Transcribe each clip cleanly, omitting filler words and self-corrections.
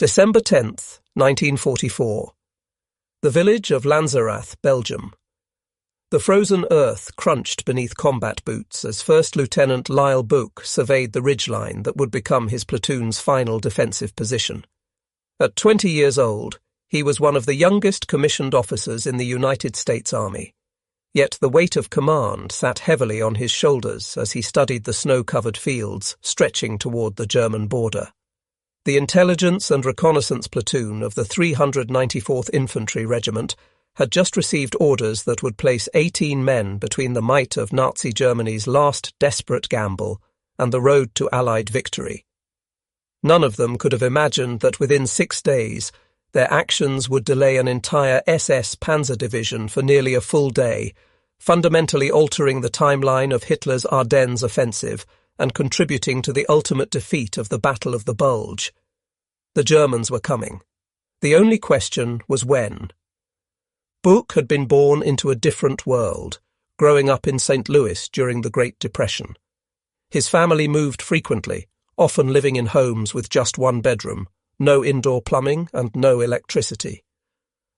December 10th, 1944. The village of Lanzerath, Belgium. The frozen earth crunched beneath combat boots as First Lieutenant Lyle Bouck surveyed the ridgeline that would become his platoon's final defensive position. At 20 years old, he was one of the youngest commissioned officers in the United States Army. Yet the weight of command sat heavily on his shoulders as he studied the snow-covered fields stretching toward the German border. The Intelligence and Reconnaissance Platoon of the 394th Infantry Regiment had just received orders that would place 18 men between the might of Nazi Germany's last desperate gamble and the road to Allied victory. None of them could have imagined that within 6 days their actions would delay an entire SS Panzer Division for nearly a full day, fundamentally altering the timeline of Hitler's Ardennes Offensive and contributing to the ultimate defeat of the Battle of the Bulge. The Germans were coming. The only question was when. Bouck had been born into a different world, growing up in St. Louis during the Great Depression. His family moved frequently, often living in homes with just one bedroom, no indoor plumbing and no electricity.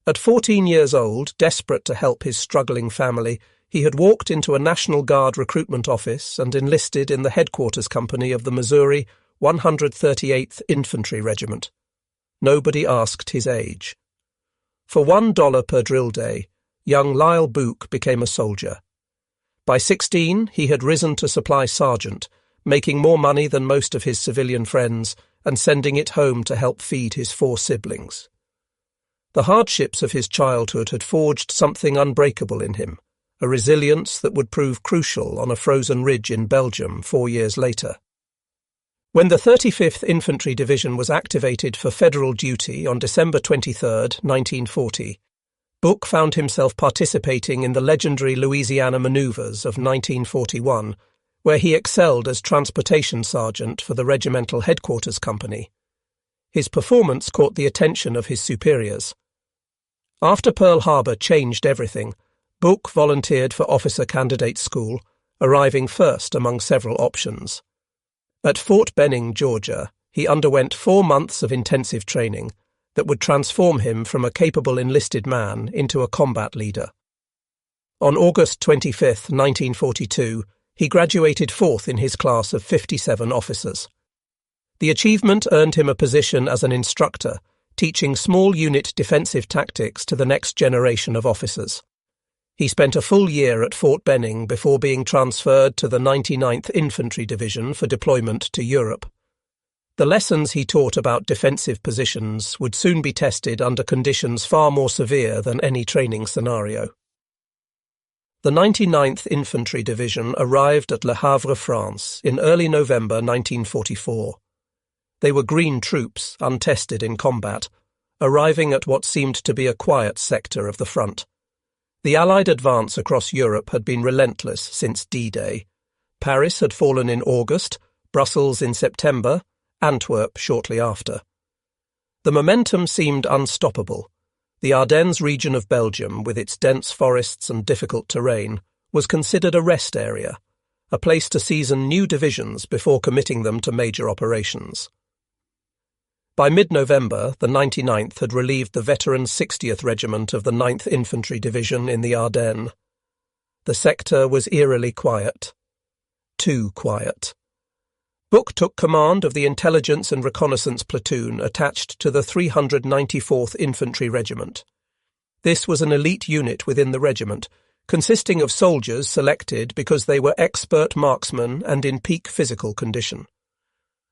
At 14 years old, desperate to help his struggling family, he had walked into a National Guard recruitment office and enlisted in the headquarters company of the Missouri 138th Infantry Regiment. Nobody asked his age. For $1 per drill day, young Lyle Bouck became a soldier. By 16, he had risen to supply sergeant, making more money than most of his civilian friends and sending it home to help feed his 4 siblings. The hardships of his childhood had forged something unbreakable in him, a resilience that would prove crucial on a frozen ridge in Belgium 4 years later. When the 35th Infantry Division was activated for federal duty on December 23, 1940, Bouck found himself participating in the legendary Louisiana maneuvers of 1941, where he excelled as transportation sergeant for the regimental headquarters company. His performance caught the attention of his superiors. After Pearl Harbor changed everything, Bouck volunteered for Officer Candidate School, arriving first among several options. At Fort Benning, Georgia, he underwent 4 months of intensive training that would transform him from a capable enlisted man into a combat leader. On August 25, 1942, he graduated 4th in his class of 57 officers. The achievement earned him a position as an instructor, teaching small unit defensive tactics to the next generation of officers. He spent a full year at Fort Benning before being transferred to the 99th Infantry Division for deployment to Europe. The lessons he taught about defensive positions would soon be tested under conditions far more severe than any training scenario. The 99th Infantry Division arrived at Le Havre, France, in early November 1944. They were green troops, untested in combat, arriving at what seemed to be a quiet sector of the front. The Allied advance across Europe had been relentless since D-Day. Paris had fallen in August, Brussels in September, Antwerp shortly after. The momentum seemed unstoppable. The Ardennes region of Belgium, with its dense forests and difficult terrain, was considered a rest area, a place to season new divisions before committing them to major operations. By mid-November, the 99th had relieved the veteran 60th Regiment of the 9th Infantry Division in the Ardennes. The sector was eerily quiet. Too quiet. Bouck took command of the Intelligence and Reconnaissance Platoon attached to the 394th Infantry Regiment. This was an elite unit within the regiment, consisting of soldiers selected because they were expert marksmen and in peak physical condition.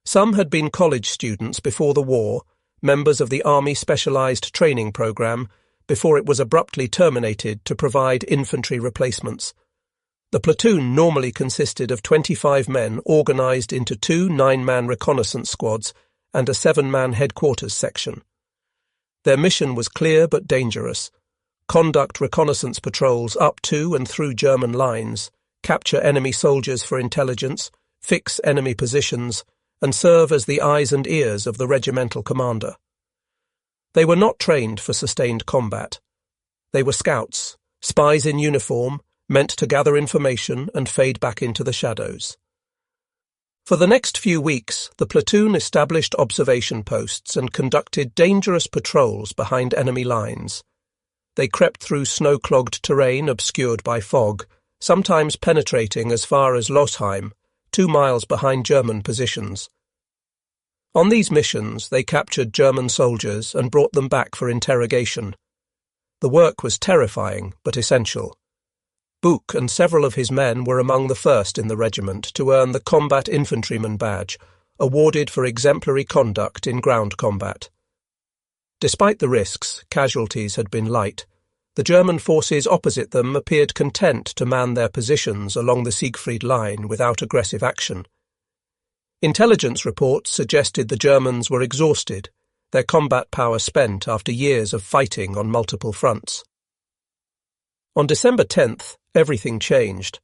Some had been college students before the war, members of the Army Specialized Training Program, before it was abruptly terminated to provide infantry replacements. The platoon normally consisted of 25 men organized into 2 9-man reconnaissance squads and a 7-man headquarters section. Their mission was clear but dangerous: conduct reconnaissance patrols up to and through German lines, capture enemy soldiers for intelligence, fix enemy positions, and serve as the eyes and ears of the regimental commander. They were not trained for sustained combat. They were scouts, spies in uniform, meant to gather information and fade back into the shadows. For the next few weeks, the platoon established observation posts and conducted dangerous patrols behind enemy lines. They crept through snow-clogged terrain obscured by fog, sometimes penetrating as far as Losheim, 2 miles behind German positions. On these missions, they captured German soldiers and brought them back for interrogation. The work was terrifying, but essential. Bouck and several of his men were among the first in the regiment to earn the Combat Infantryman badge, awarded for exemplary conduct in ground combat. Despite the risks, casualties had been light. The German forces opposite them appeared content to man their positions along the Siegfried Line without aggressive action. Intelligence reports suggested the Germans were exhausted, their combat power spent after years of fighting on multiple fronts. On December 10th, everything changed.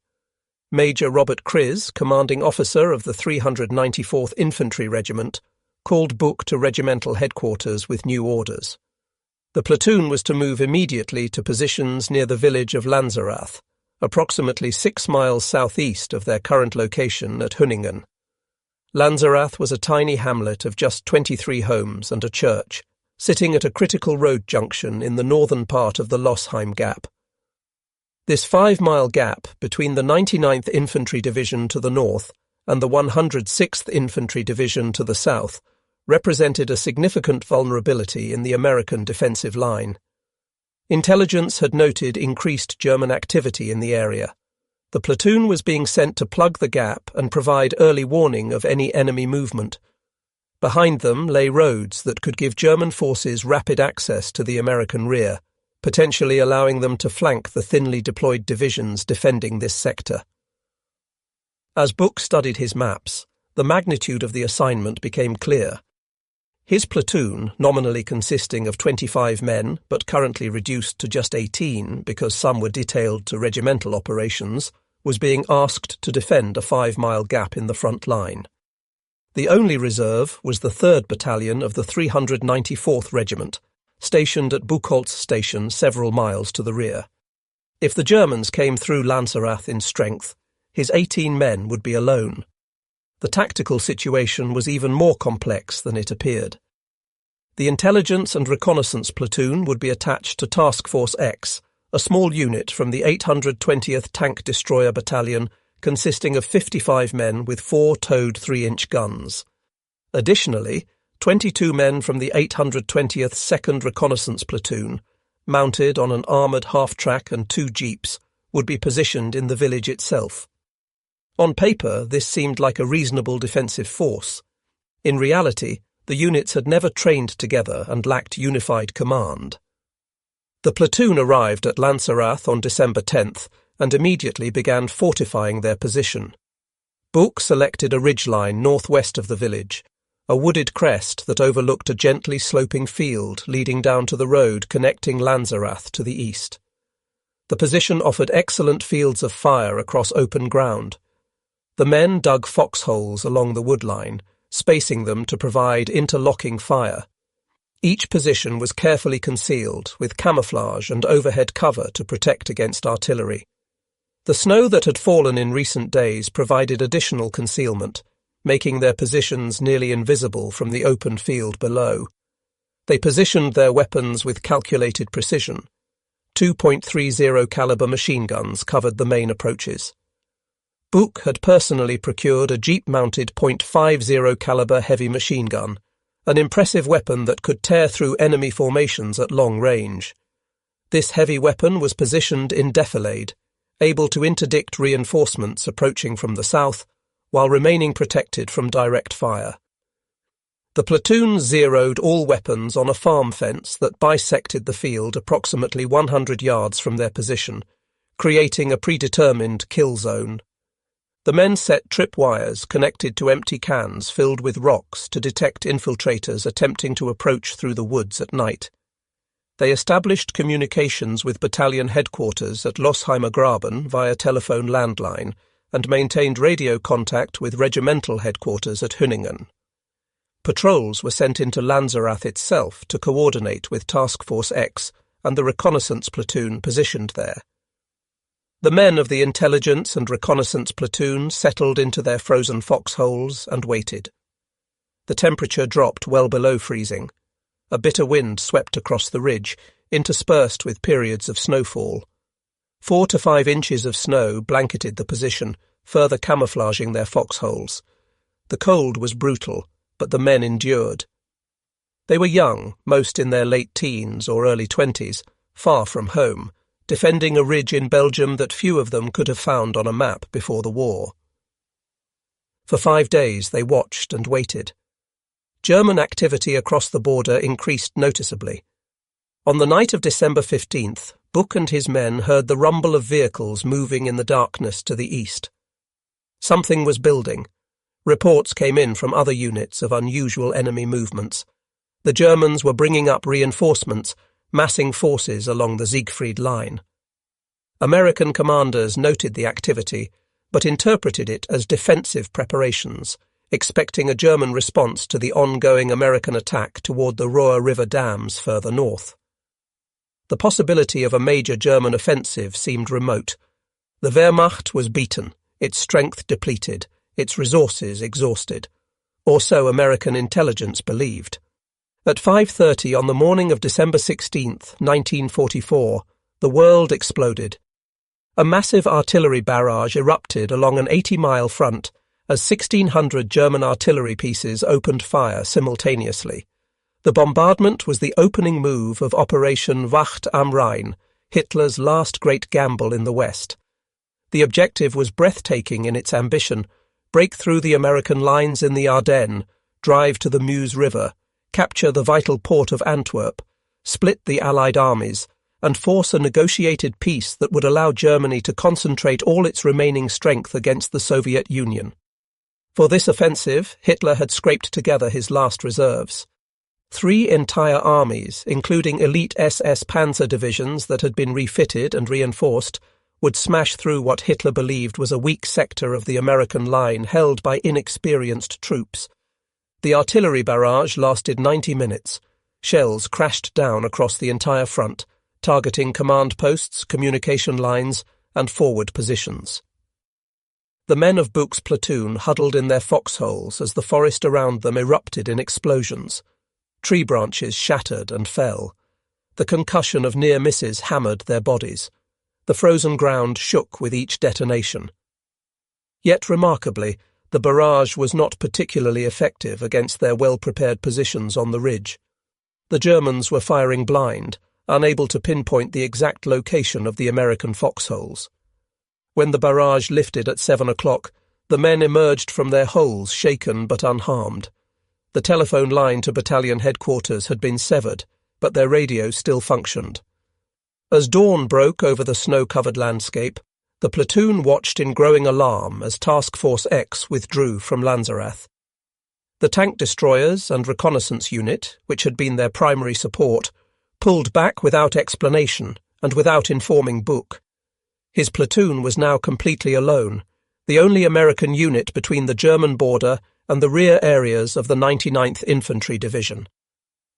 Major Robert Kriz, commanding officer of the 394th Infantry Regiment, called Bouck to regimental headquarters with new orders. The platoon was to move immediately to positions near the village of Lanzerath, approximately 6 miles southeast of their current location at Hunningen. Lanzerath was a tiny hamlet of just 23 homes and a church, sitting at a critical road junction in the northern part of the Losheim Gap. This 5-mile gap between the 99th Infantry Division to the north and the 106th Infantry Division to the south represented a significant vulnerability in the American defensive line. Intelligence had noted increased German activity in the area. The platoon was being sent to plug the gap and provide early warning of any enemy movement. Behind them lay roads that could give German forces rapid access to the American rear, potentially allowing them to flank the thinly deployed divisions defending this sector. As Bouck studied his maps, the magnitude of the assignment became clear. His platoon, nominally consisting of 25 men but currently reduced to just 18 because some were detailed to regimental operations, was being asked to defend a 5-mile gap in the front line. The only reserve was the 3rd Battalion of the 394th Regiment, stationed at Buchholz Station several miles to the rear. If the Germans came through Lanzerath in strength, his 18 men would be alone. The tactical situation was even more complex than it appeared. The Intelligence and Reconnaissance Platoon would be attached to Task Force X, a small unit from the 820th Tank Destroyer Battalion consisting of 55 men with 4 towed 3-inch guns. Additionally, 22 men from the 820th 2nd Reconnaissance Platoon, mounted on an armoured half-track and 2 jeeps, would be positioned in the village itself. On paper, this seemed like a reasonable defensive force. In reality, the units had never trained together and lacked unified command. The platoon arrived at Lanzerath on December 10th and immediately began fortifying their position. Bouck selected a ridgeline northwest of the village, a wooded crest that overlooked a gently sloping field leading down to the road connecting Lanzerath to the east. The position offered excellent fields of fire across open ground. The men dug foxholes along the woodline, spacing them to provide interlocking fire. Each position was carefully concealed, with camouflage and overhead cover to protect against artillery. The snow that had fallen in recent days provided additional concealment, making their positions nearly invisible from the open field below. They positioned their weapons with calculated precision. 2.30 caliber machine guns covered the main approaches. Bouck had personally procured a jeep-mounted .50 caliber heavy machine gun, an impressive weapon that could tear through enemy formations at long range. This heavy weapon was positioned in defilade, able to interdict reinforcements approaching from the south, while remaining protected from direct fire. The platoon zeroed all weapons on a farm fence that bisected the field approximately 100 yards from their position, creating a predetermined kill zone. The men set tripwires connected to empty cans filled with rocks to detect infiltrators attempting to approach through the woods at night. They established communications with battalion headquarters at Losheimer Graben via telephone landline and maintained radio contact with regimental headquarters at Hunningen. Patrols were sent into Lanzerath itself to coordinate with Task Force X and the reconnaissance platoon positioned there. The men of the intelligence and reconnaissance platoon settled into their frozen foxholes and waited. The temperature dropped well below freezing. A bitter wind swept across the ridge, interspersed with periods of snowfall. 4 to 5 inches of snow blanketed the position, further camouflaging their foxholes. The cold was brutal, but the men endured. They were young, most in their late teens or early 20s, far from home, defending a ridge in Belgium that few of them could have found on a map before the war. For 5 days they watched and waited. German activity across the border increased noticeably. On the night of December 15th, Bouck and his men heard the rumble of vehicles moving in the darkness to the east. Something was building. Reports came in from other units of unusual enemy movements. The Germans were bringing up reinforcements, massing forces along the Siegfried Line. American commanders noted the activity, but interpreted it as defensive preparations, expecting a German response to the ongoing American attack toward the Roer River dams further north. The possibility of a major German offensive seemed remote. The Wehrmacht was beaten, its strength depleted, its resources exhausted. Or so American intelligence believed. At 5:30 on the morning of December 16th, 1944, the world exploded. A massive artillery barrage erupted along an 80-mile front as 1,600 German artillery pieces opened fire simultaneously. The bombardment was the opening move of Operation Wacht am Rhein, Hitler's last great gamble in the West. The objective was breathtaking in its ambition: break through the American lines in the Ardennes, drive to the Meuse River, capture the vital port of Antwerp, split the Allied armies, and force a negotiated peace that would allow Germany to concentrate all its remaining strength against the Soviet Union. For this offensive, Hitler had scraped together his last reserves. 3 entire armies, including elite SS Panzer Divisions that had been refitted and reinforced, would smash through what Hitler believed was a weak sector of the American line held by inexperienced troops. The artillery barrage lasted 90 minutes. Shells crashed down across the entire front, targeting command posts, communication lines, and forward positions. The men of Bouck's platoon huddled in their foxholes as the forest around them erupted in explosions. Tree branches shattered and fell. The concussion of near misses hammered their bodies. The frozen ground shook with each detonation. Yet remarkably, the barrage was not particularly effective against their well-prepared positions on the ridge. The Germans were firing blind, unable to pinpoint the exact location of the American foxholes. When the barrage lifted at 7 o'clock, the men emerged from their holes shaken but unharmed. The telephone line to battalion headquarters had been severed, but their radio still functioned. As dawn broke over the snow-covered landscape, the platoon watched in growing alarm as Task Force X withdrew from Lanzerath. The tank destroyers and reconnaissance unit, which had been their primary support, pulled back without explanation and without informing Bouck. His platoon was now completely alone, the only American unit between the German border and the rear areas of the 99th Infantry Division.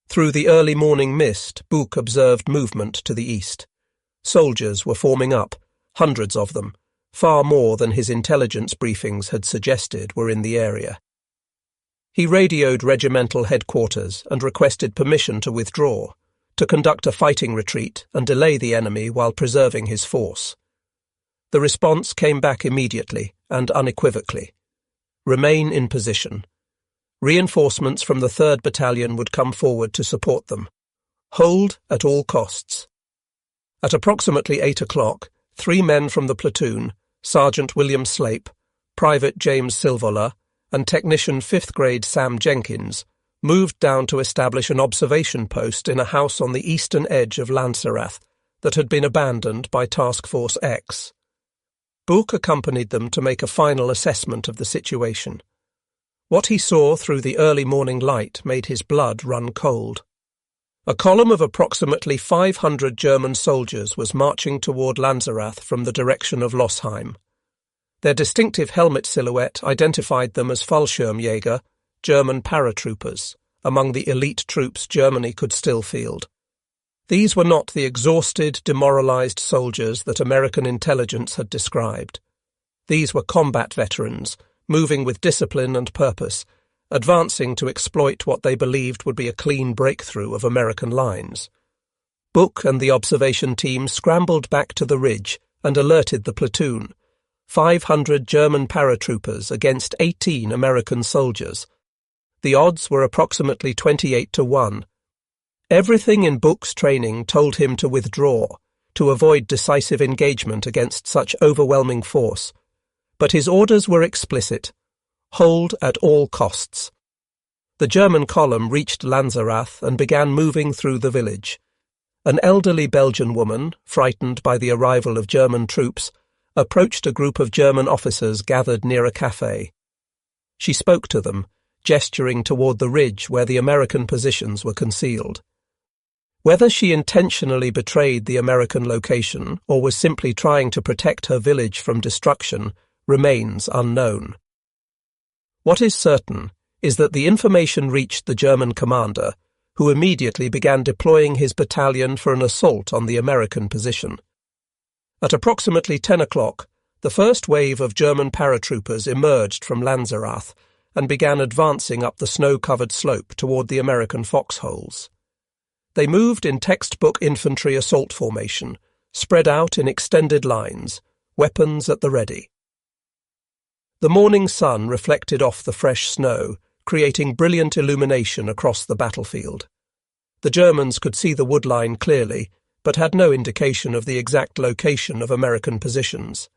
Through the early morning mist, Bouck observed movement to the east. Soldiers were forming up, hundreds of them, far more than his intelligence briefings had suggested were in the area. He radioed regimental headquarters and requested permission to withdraw, to conduct a fighting retreat and delay the enemy while preserving his force. The response came back immediately and unequivocally. Remain in position. Reinforcements from the 3rd Battalion would come forward to support them. Hold at all costs. At approximately 8 o'clock, 3 men from the platoon, Sergeant William Slape, Private James Silvola, and Technician 5th Grade Sam Jenkins, moved down to establish an observation post in a house on the eastern edge of Lanzerath that had been abandoned by Task Force X. Bouck accompanied them to make a final assessment of the situation. What he saw through the early morning light made his blood run cold. A column of approximately 500 German soldiers was marching toward Lanzerath from the direction of Losheim. Their distinctive helmet silhouette identified them as Fallschirmjäger, German paratroopers, among the elite troops Germany could still field. These were not the exhausted, demoralized soldiers that American intelligence had described. These were combat veterans, moving with discipline and purpose, advancing to exploit what they believed would be a clean breakthrough of American lines. Bouck and the observation team scrambled back to the ridge and alerted the platoon. 500 German paratroopers against 18 American soldiers. The odds were approximately 28-1. Everything in Bouck's training told him to withdraw, to avoid decisive engagement against such overwhelming force. But his orders were explicit: hold at all costs. The German column reached Lanzerath and began moving through the village. An elderly Belgian woman, frightened by the arrival of German troops, approached a group of German officers gathered near a café. She spoke to them, gesturing toward the ridge where the American positions were concealed. Whether she intentionally betrayed the American location or was simply trying to protect her village from destruction remains unknown. What is certain is that the information reached the German commander, who immediately began deploying his battalion for an assault on the American position. At approximately 10 o'clock, the first wave of German paratroopers emerged from Lanzerath and began advancing up the snow-covered slope toward the American foxholes. They moved in textbook infantry assault formation, spread out in extended lines, weapons at the ready. The morning sun reflected off the fresh snow, creating brilliant illumination across the battlefield. The Germans could see the wood line clearly, but had no indication of the exact location of American positions.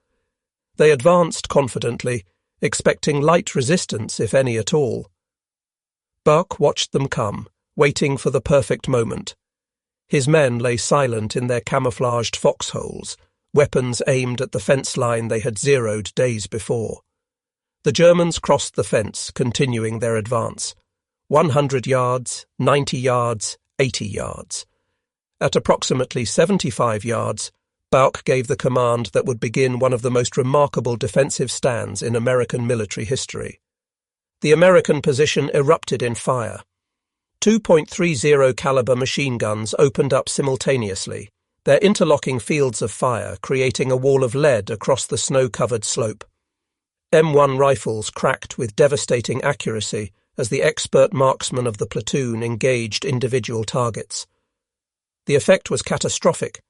They advanced confidently, expecting light resistance, if any at all. Bouck watched them come, waiting for the perfect moment. His men lay silent in their camouflaged foxholes, weapons aimed at the fence line they had zeroed days before. The Germans crossed the fence, continuing their advance. 100 yards, 90 yards, 80 yards. At approximately 75 yards, Bouck gave the command that would begin one of the most remarkable defensive stands in American military history. The American position erupted in fire. 2.30 caliber machine guns opened up simultaneously, their interlocking fields of fire creating a wall of lead across the snow-covered slope. M1 rifles cracked with devastating accuracy as the expert marksmen of the platoon engaged individual targets. The effect was catastrophic.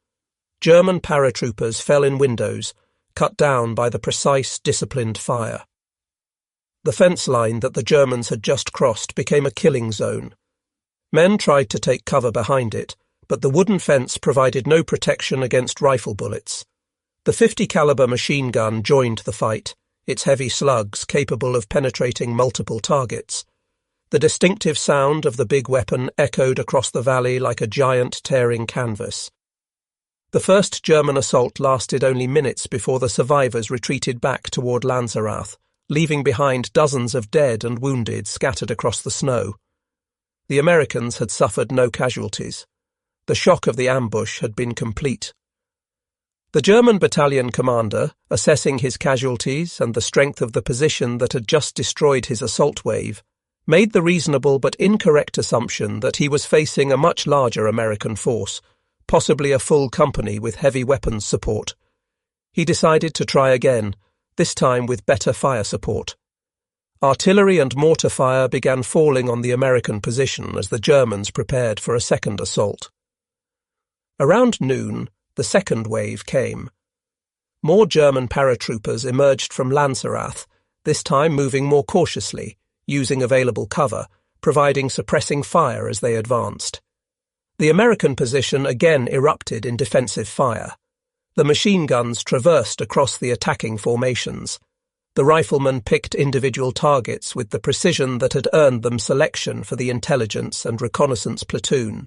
German paratroopers fell in windows, cut down by the precise, disciplined fire. The fence line that the Germans had just crossed became a killing zone. Men tried to take cover behind it, but the wooden fence provided no protection against rifle bullets. The 50 caliber machine gun joined the fight, its heavy slugs capable of penetrating multiple targets. The distinctive sound of the big weapon echoed across the valley like a giant tearing canvas. The first German assault lasted only minutes before the survivors retreated back toward Lanzerath, leaving behind dozens of dead and wounded scattered across the snow. The Americans had suffered no casualties. The shock of the ambush had been complete. The German battalion commander, assessing his casualties and the strength of the position that had just destroyed his assault wave, made the reasonable but incorrect assumption that he was facing a much larger American force, possibly a full company with heavy weapons support. He decided to try again, this time with better fire support. Artillery and mortar fire began falling on the American position as the Germans prepared for a second assault. Around noon, the second wave came. More German paratroopers emerged from Lanzerath, this time moving more cautiously, using available cover, providing suppressing fire as they advanced. The American position again erupted in defensive fire. The machine guns traversed across the attacking formations. The riflemen picked individual targets with the precision that had earned them selection for the intelligence and reconnaissance platoon.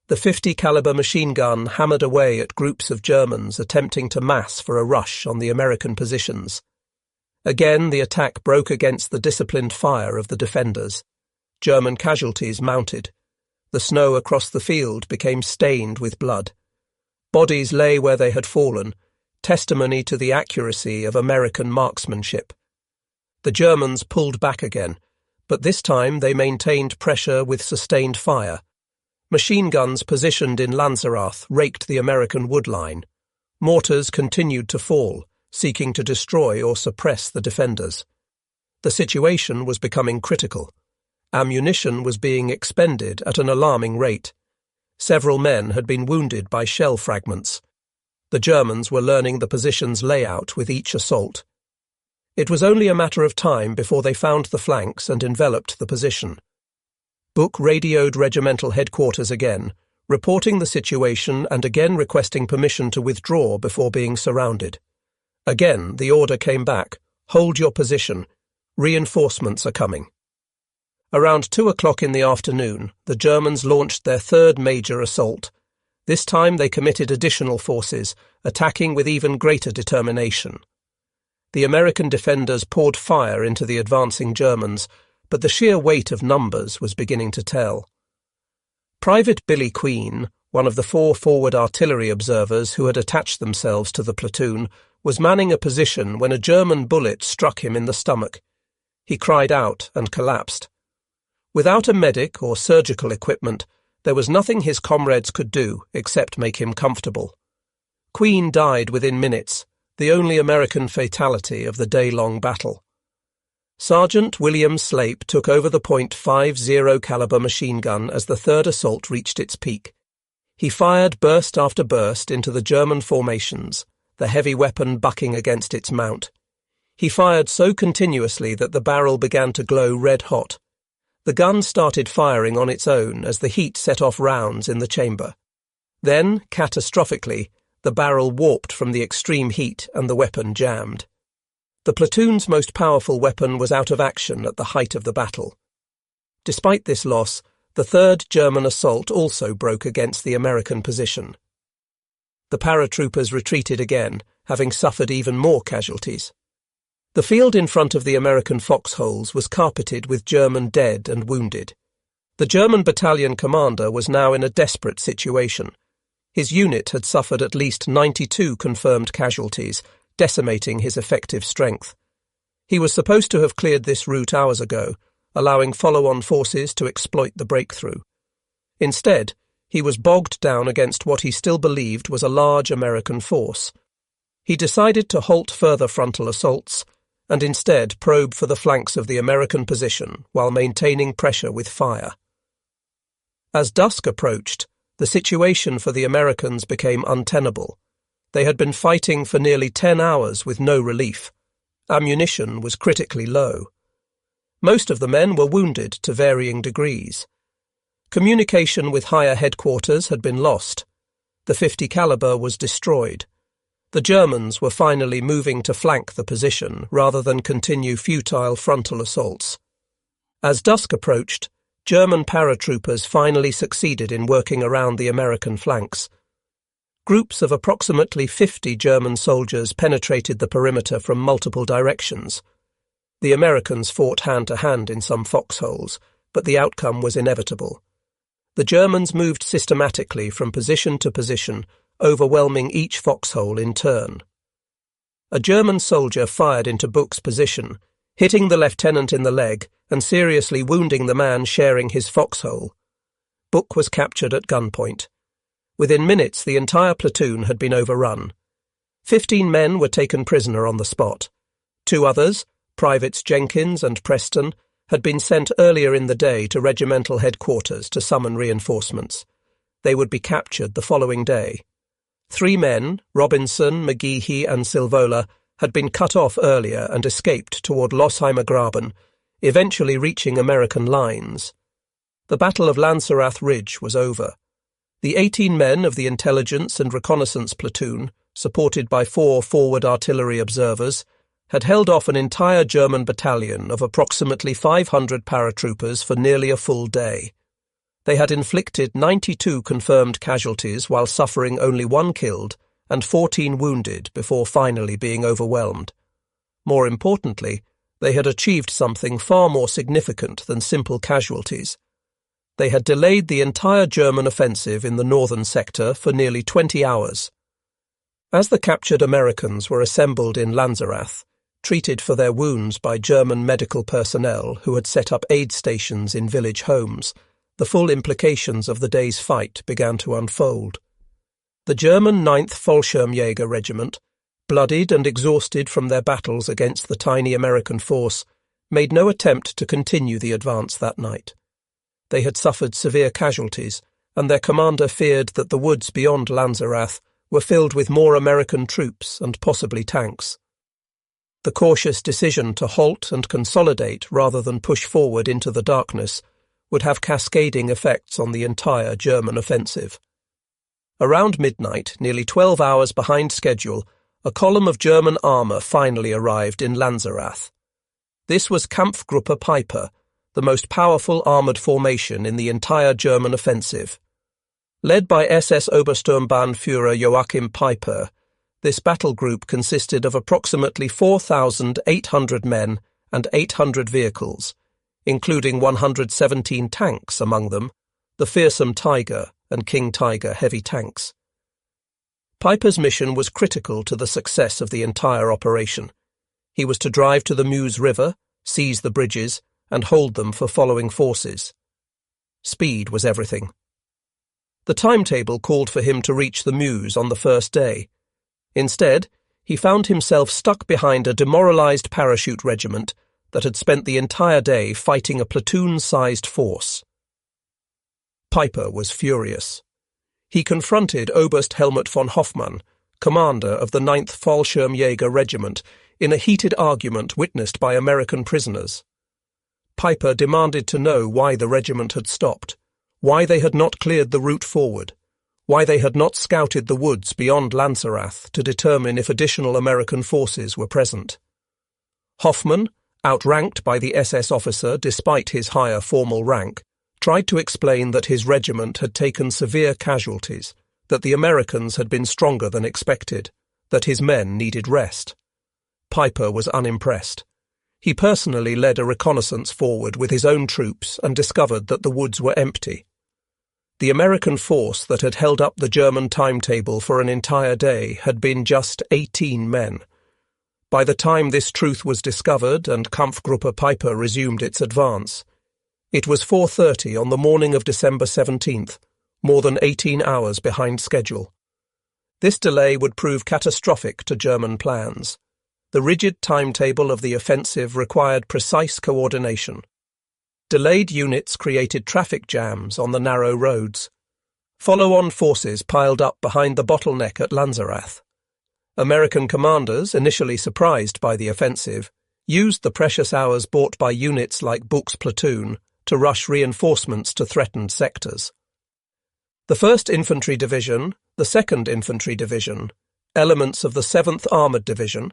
The 50 caliber machine gun hammered away at groups of Germans attempting to mass for a rush on the American positions. Again, the attack broke against the disciplined fire of the defenders. German casualties mounted. The snow across the field became stained with blood. Bodies lay where they had fallen, testimony to the accuracy of American marksmanship. The Germans pulled back again, but this time they maintained pressure with sustained fire. Machine guns positioned in Lanzerath raked the American wood line. Mortars continued to fall, seeking to destroy or suppress the defenders. The situation was becoming critical. Ammunition was being expended at an alarming rate. Several men had been wounded by shell fragments. The Germans were learning the position's layout with each assault. It was only a matter of time before they found the flanks and enveloped the position. Bouck radioed regimental headquarters again, reporting the situation and again requesting permission to withdraw before being surrounded. Again, the order came back, "Hold your position. Reinforcements are coming." Around 2 o'clock in the afternoon, the Germans launched their third major assault. This time they committed additional forces, attacking with even greater determination. The American defenders poured fire into the advancing Germans, but the sheer weight of numbers was beginning to tell. Private Billy Queen, one of the 4 forward artillery observers who had attached themselves to the platoon, was manning a position when a German bullet struck him in the stomach. He cried out and collapsed. Without a medic or surgical equipment, there was nothing his comrades could do except make him comfortable. Queen died within minutes, the only American fatality of the day-long battle. Sergeant William Slape took over the .50 caliber machine gun as the third assault reached its peak. He fired burst after burst into the German formations, the heavy weapon bucking against its mount. He fired so continuously that the barrel began to glow red-hot. The gun started firing on its own as the heat set off rounds in the chamber. Then, catastrophically, the barrel warped from the extreme heat and the weapon jammed. The platoon's most powerful weapon was out of action at the height of the battle. Despite this loss, the third German assault also broke against the American position. The paratroopers retreated again, having suffered even more casualties. The field in front of the American foxholes was carpeted with German dead and wounded. The German battalion commander was now in a desperate situation. His unit had suffered at least 92 confirmed casualties, decimating his effective strength. He was supposed to have cleared this route hours ago, allowing follow-on forces to exploit the breakthrough. Instead, he was bogged down against what he still believed was a large American force. He decided to halt further frontal assaults and instead probe for the flanks of the American position while maintaining pressure with fire. As dusk approached, the situation for the Americans became untenable. They had been fighting for nearly 10 hours with no relief. Ammunition was critically low. Most of the men were wounded to varying degrees. Communication with higher headquarters had been lost. The .50 caliber was destroyed. The Germans were finally moving to flank the position rather than continue futile frontal assaults. As dusk approached, German paratroopers finally succeeded in working around the American flanks. Groups of approximately 50 German soldiers penetrated the perimeter from multiple directions. The Americans fought hand-to-hand in some foxholes, but the outcome was inevitable. The Germans moved systematically from position to position, overwhelming each foxhole in turn. A German soldier fired into Bouck's position, hitting the lieutenant in the leg and seriously wounding the man sharing his foxhole. Bouck was captured at gunpoint. Within minutes, the entire platoon had been overrun. 15 men were taken prisoner on the spot. 2 others, Privates Jenkins and Preston, had been sent earlier in the day to regimental headquarters to summon reinforcements. They would be captured the following day. 3 men, Robinson, McGeehee and Silvola, had been cut off earlier and escaped toward Losheimer Graben, eventually reaching American lines. The Battle of Lanzerath Ridge was over. The 18 men of the Intelligence and Reconnaissance Platoon, supported by 4 forward artillery observers, had held off an entire German battalion of approximately 500 paratroopers for nearly a full day. They had inflicted 92 confirmed casualties while suffering only 1 killed and 14 wounded before finally being overwhelmed. More importantly, they had achieved something far more significant than simple casualties. They had delayed the entire German offensive in the northern sector for nearly 20 hours. As the captured Americans were assembled in Lanzerath, treated for their wounds by German medical personnel who had set up aid stations in village homes, the full implications of the day's fight began to unfold. The German 9th Fallschirmjäger Regiment, bloodied and exhausted from their battles against the tiny American force, made no attempt to continue the advance that night. They had suffered severe casualties, and their commander feared that the woods beyond Lanzerath were filled with more American troops and possibly tanks. The cautious decision to halt and consolidate rather than push forward into the darkness would have cascading effects on the entire German offensive. Around midnight, nearly 12 hours behind schedule, a column of German armour finally arrived in Lanzerath. This was Kampfgruppe Peiper, the most powerful armoured formation in the entire German offensive. Led by SS Obersturmbannführer Joachim Peiper, this battle group consisted of approximately 4,800 men and 800 vehicles, including 117 tanks among them, the fearsome Tiger and King Tiger heavy tanks. Peiper's mission was critical to the success of the entire operation. He was to drive to the Meuse River, seize the bridges, and hold them for following forces. Speed was everything. The timetable called for him to reach the Meuse on the first day. Instead, he found himself stuck behind a demoralized parachute regiment that had spent the entire day fighting a platoon-sized force. Peiper was furious. He confronted Oberst Helmut von Hoffmann, commander of the 9th Fallschirmjäger Regiment, in a heated argument witnessed by American prisoners. Peiper demanded to know why the regiment had stopped, why they had not cleared the route forward, why they had not scouted the woods beyond Lanzerath to determine if additional American forces were present. Hoffmann, outranked by the SS officer despite his higher formal rank, tried to explain that his regiment had taken severe casualties, that the Americans had been stronger than expected, that his men needed rest. Peiper was unimpressed. He personally led a reconnaissance forward with his own troops and discovered that the woods were empty. The American force that had held up the German timetable for an entire day had been just 18 men. By the time this truth was discovered and Kampfgruppe Peiper resumed its advance, it was 4:30 on the morning of December 17th, more than 18 hours behind schedule. This delay would prove catastrophic to German plans. The rigid timetable of the offensive required precise coordination. Delayed units created traffic jams on the narrow roads. Follow-on forces piled up behind the bottleneck at Lanzerath. American commanders, initially surprised by the offensive, used the precious hours bought by units like Bouck's platoon to rush reinforcements to threatened sectors. The 1st Infantry Division, the 2nd Infantry Division, elements of the 7th Armoured Division,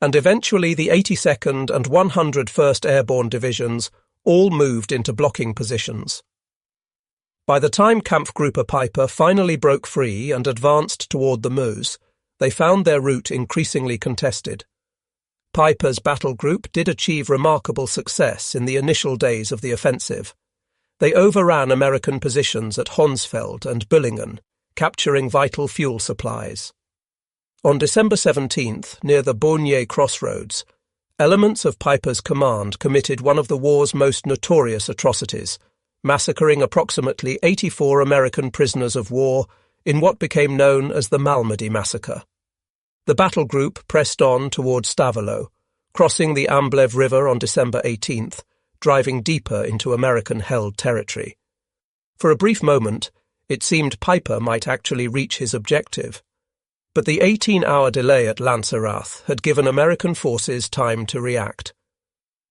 and eventually the 82nd and 101st Airborne Divisions all moved into blocking positions. By the time Kampfgruppe Peiper finally broke free and advanced toward the Meuse, they found their route increasingly contested. Peiper's battle group did achieve remarkable success in the initial days of the offensive. They overran American positions at Honsfeld and Büllingen, capturing vital fuel supplies. On December 17th, near the Beaugnier crossroads, elements of Peiper's command committed one of the war's most notorious atrocities, massacring approximately 84 American prisoners of war in what became known as the Malmedy Massacre. The battle group pressed on toward Stavelot, crossing the Amblev River on December 18th, driving deeper into American-held territory. For a brief moment, it seemed Peiper might actually reach his objective. But the 18-hour delay at Lanzerath had given American forces time to react.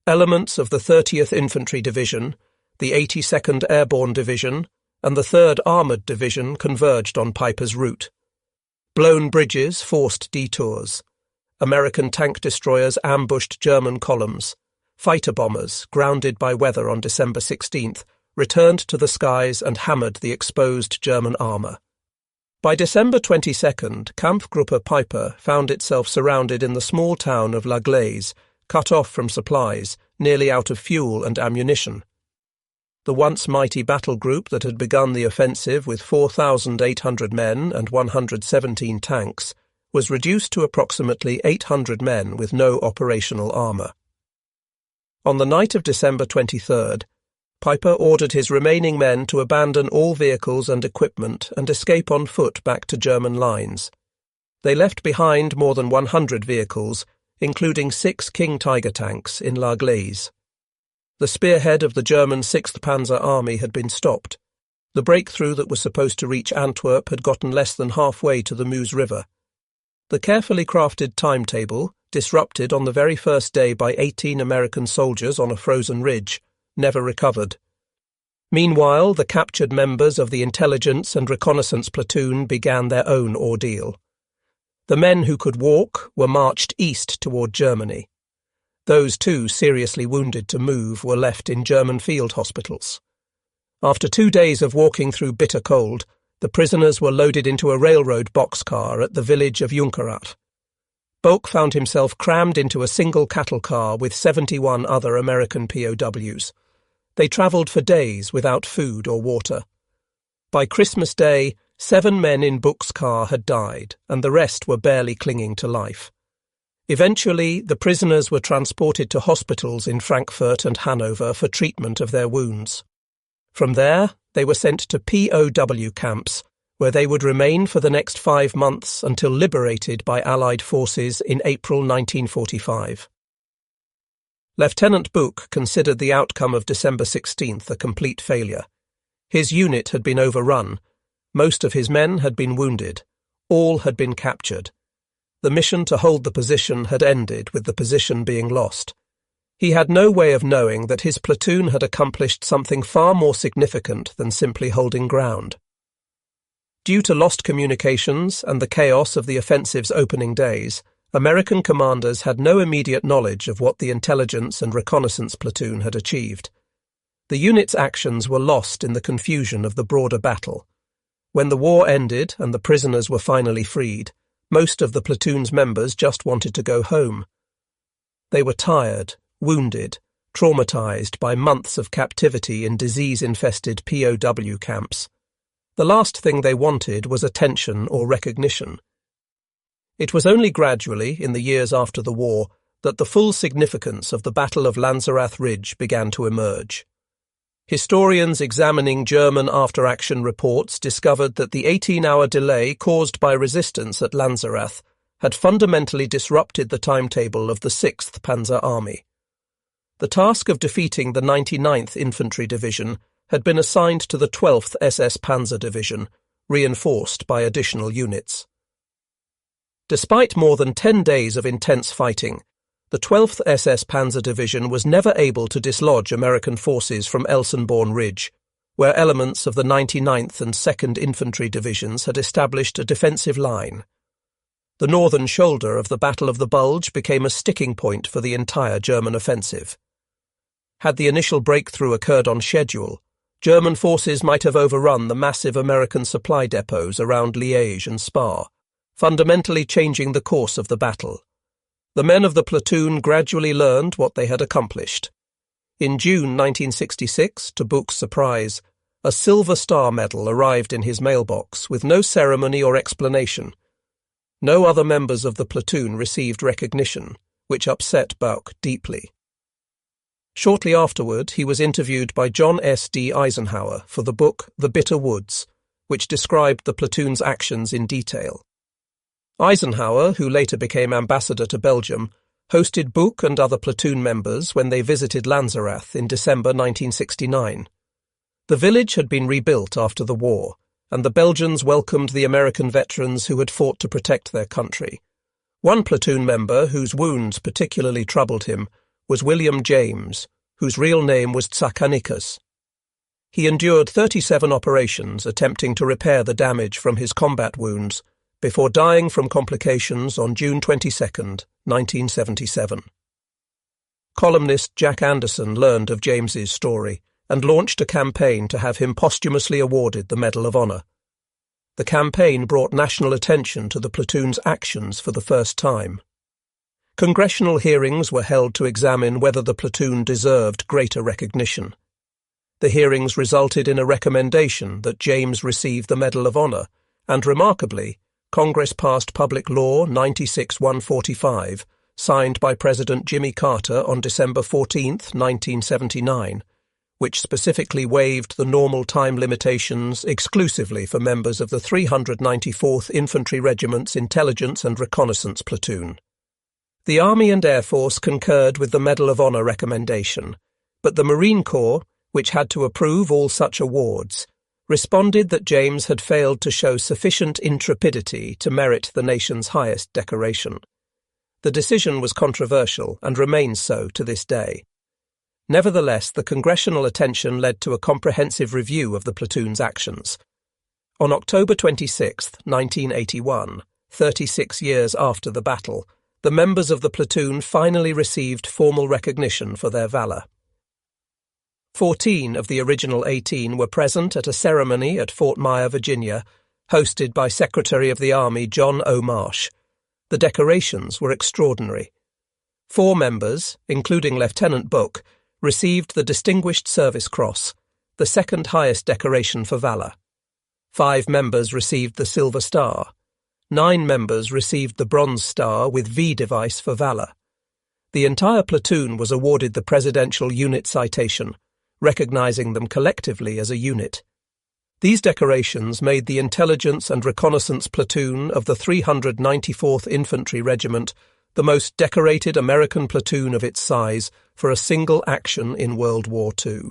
Elements of the 30th Infantry Division, the 82nd Airborne Division, and the 3rd Armoured Division converged on Peiper's route. Blown bridges forced detours. American tank destroyers ambushed German columns. Fighter bombers, grounded by weather on December 16th, returned to the skies and hammered the exposed German armour. By December 22nd, Kampfgruppe Peiper found itself surrounded in the small town of La Glaise, cut off from supplies, nearly out of fuel and ammunition. The once mighty battle group that had begun the offensive with 4,800 men and 117 tanks was reduced to approximately 800 men with no operational armour. On the night of December 23rd, Piper ordered his remaining men to abandon all vehicles and equipment and escape on foot back to German lines. They left behind more than 100 vehicles, including 6 King Tiger tanks in La Glaise. The spearhead of the German 6th Panzer Army had been stopped. The breakthrough that was supposed to reach Antwerp had gotten less than halfway to the Meuse River. The carefully crafted timetable, disrupted on the very first day by 18 American soldiers on a frozen ridge, never recovered. Meanwhile, the captured members of the intelligence and reconnaissance platoon began their own ordeal. The men who could walk were marched east toward Germany. Those too seriously wounded to move were left in German field hospitals. After 2 days of walking through bitter cold, the prisoners were loaded into a railroad boxcar at the village of Junkerath. Bouck found himself crammed into a single cattle car with 71 other American POWs. They travelled for days without food or water. By Christmas Day, 7 men in Bouck's car had died, and the rest were barely clinging to life. Eventually, the prisoners were transported to hospitals in Frankfurt and Hanover for treatment of their wounds. From there, they were sent to POW camps, where they would remain for the next 5 months until liberated by Allied forces in April 1945. Lieutenant Bouck considered the outcome of December 16th a complete failure. His unit had been overrun. Most of his men had been wounded. All had been captured. The mission to hold the position had ended with the position being lost. He had no way of knowing that his platoon had accomplished something far more significant than simply holding ground. Due to lost communications and the chaos of the offensive's opening days, American commanders had no immediate knowledge of what the intelligence and reconnaissance platoon had achieved. The unit's actions were lost in the confusion of the broader battle. When the war ended and the prisoners were finally freed, most of the platoon's members just wanted to go home. They were tired, wounded, traumatized by months of captivity in disease-infested POW camps. The last thing they wanted was attention or recognition. It was only gradually, in the years after the war, that the full significance of the Battle of Lanzerath Ridge began to emerge. Historians examining German after-action reports discovered that the 18-hour delay caused by resistance at Lanzerath had fundamentally disrupted the timetable of the 6th Panzer Army. The task of defeating the 99th Infantry Division had been assigned to the 12th SS Panzer Division, reinforced by additional units. Despite more than 10 days of intense fighting, the 12th SS Panzer Division was never able to dislodge American forces from Elsenborn Ridge, where elements of the 99th and 2nd Infantry Divisions had established a defensive line. The northern shoulder of the Battle of the Bulge became a sticking point for the entire German offensive. Had the initial breakthrough occurred on schedule, German forces might have overrun the massive American supply depots around Liège and Spa, fundamentally changing the course of the battle. The men of the platoon gradually learned what they had accomplished. In June 1966, to Bouck's surprise, a Silver Star medal arrived in his mailbox with no ceremony or explanation. No other members of the platoon received recognition, which upset Bouck deeply. Shortly afterward, he was interviewed by John S. D. Eisenhower for the book The Bitter Woods, which described the platoon's actions in detail. Eisenhower, who later became ambassador to Belgium, hosted Bouck and other platoon members when they visited Lanzerath in December 1969. The village had been rebuilt after the war, and the Belgians welcomed the American veterans who had fought to protect their country. One platoon member, whose wounds particularly troubled him, was William James, whose real name was Tsakanikas. He endured 37 operations attempting to repair the damage from his combat wounds, before dying from complications on June 22, 1977. Columnist Jack Anderson learned of James's story and launched a campaign to have him posthumously awarded the Medal of Honor. The campaign brought national attention to the platoon's actions for the first time. Congressional hearings were held to examine whether the platoon deserved greater recognition. The hearings resulted in a recommendation that James receive the Medal of Honor, and remarkably, Congress passed Public Law 96-145, signed by President Jimmy Carter on December 14, 1979, which specifically waived the normal time limitations exclusively for members of the 394th Infantry Regiment's Intelligence and Reconnaissance Platoon. The Army and Air Force concurred with the Medal of Honor recommendation, but the Marine Corps, which had to approve all such awards, responded that James had failed to show sufficient intrepidity to merit the nation's highest decoration. The decision was controversial and remains so to this day. Nevertheless, the congressional attention led to a comprehensive review of the platoon's actions. On October 26, 1981, 36 years after the battle, the members of the platoon finally received formal recognition for their valor. 14 of the original 18 were present at a ceremony at Fort Myer, Virginia, hosted by Secretary of the Army John O. Marsh. The decorations were extraordinary. 4 members, including Lieutenant Bouck, received the Distinguished Service Cross, the second highest decoration for valor. 5 members received the Silver Star. 9 members received the Bronze Star with V device for valor. The entire platoon was awarded the Presidential Unit Citation, recognizing them collectively as a unit. These decorations made the Intelligence and Reconnaissance Platoon of the 394th Infantry Regiment the most decorated American platoon of its size for a single action in World War II.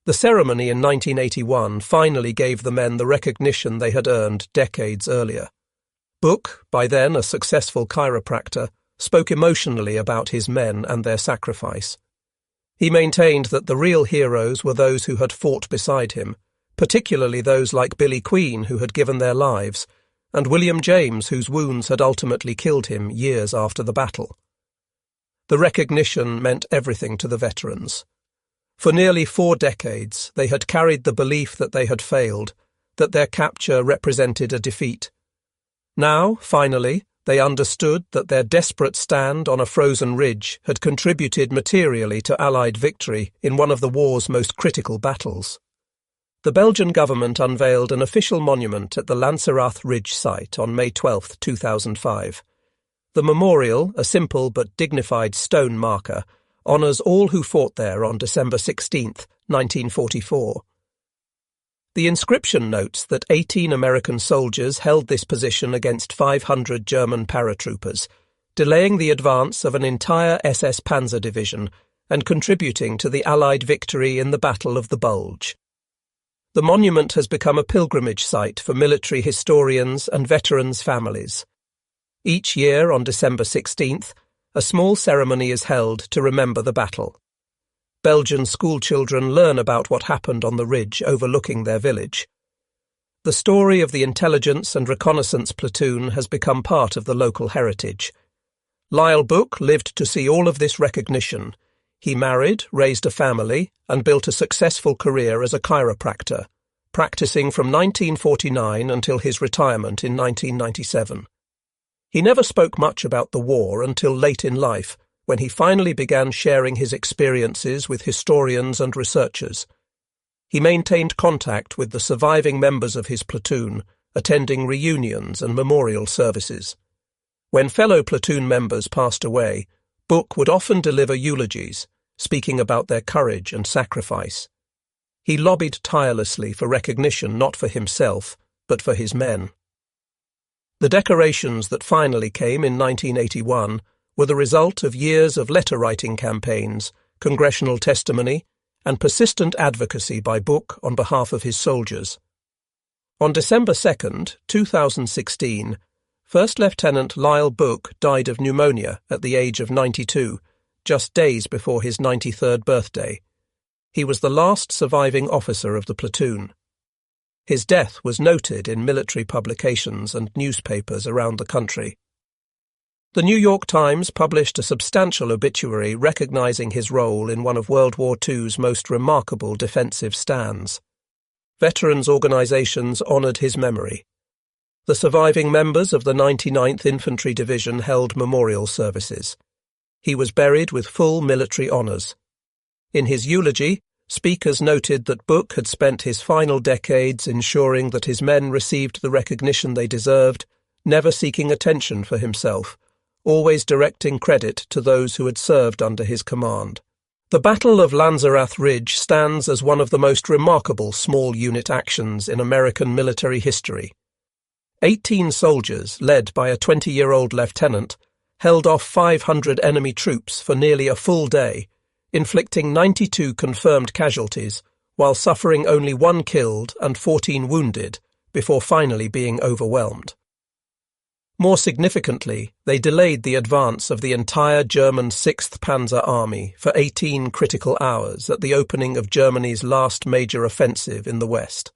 The ceremony in 1981 finally gave the men the recognition they had earned decades earlier. Bouck, by then a successful chiropractor, spoke emotionally about his men and their sacrifice. He maintained that the real heroes were those who had fought beside him, particularly those like Billy Queen who had given their lives, and William James whose wounds had ultimately killed him years after the battle. The recognition meant everything to the veterans. For nearly 4 decades, they had carried the belief that they had failed, that their capture represented a defeat. Now, finally, they understood that their desperate stand on a frozen ridge had contributed materially to Allied victory in one of the war's most critical battles. The Belgian government unveiled an official monument at the Lanzerath Ridge site on May 12, 2005. The memorial, a simple but dignified stone marker, honours all who fought there on December 16, 1944. The inscription notes that 18 American soldiers held this position against 500 German paratroopers, delaying the advance of an entire SS Panzer Division and contributing to the Allied victory in the Battle of the Bulge. The monument has become a pilgrimage site for military historians and veterans' families. Each year on December 16th, a small ceremony is held to remember the battle. Belgian schoolchildren learn about what happened on the ridge overlooking their village. The story of the Intelligence and Reconnaissance Platoon has become part of the local heritage. Lyle Bouck lived to see all of this recognition. He married, raised a family, and built a successful career as a chiropractor, practicing from 1949 until his retirement in 1997. He never spoke much about the war until late in life, when he finally began sharing his experiences with historians and researchers. He maintained contact with the surviving members of his platoon, attending reunions and memorial services. When fellow platoon members passed away, Bouck would often deliver eulogies, speaking about their courage and sacrifice. He lobbied tirelessly for recognition not for himself, but for his men. The decorations that finally came in 1981 were the result of years of letter-writing campaigns, congressional testimony, and persistent advocacy by Bouck on behalf of his soldiers. On December 2, 2016, First Lieutenant Lyle Bouck died of pneumonia at the age of 92, just days before his 93rd birthday. He was the last surviving officer of the platoon. His death was noted in military publications and newspapers around the country. The New York Times published a substantial obituary recognizing his role in one of World War II's most remarkable defensive stands. Veterans organizations honored his memory. The surviving members of the 99th Infantry Division held memorial services. He was buried with full military honors. In his eulogy, speakers noted that Bouck had spent his final decades ensuring that his men received the recognition they deserved, never seeking attention for himself, always directing credit to those who had served under his command. The Battle of Lanzerath Ridge stands as one of the most remarkable small unit actions in American military history. 18 soldiers, led by a 20-year-old lieutenant, held off 500 enemy troops for nearly a full day, inflicting 92 confirmed casualties, while suffering only 1 killed and 14 wounded, before finally being overwhelmed. More significantly, they delayed the advance of the entire German 6th Panzer Army for 18 critical hours at the opening of Germany's last major offensive in the west.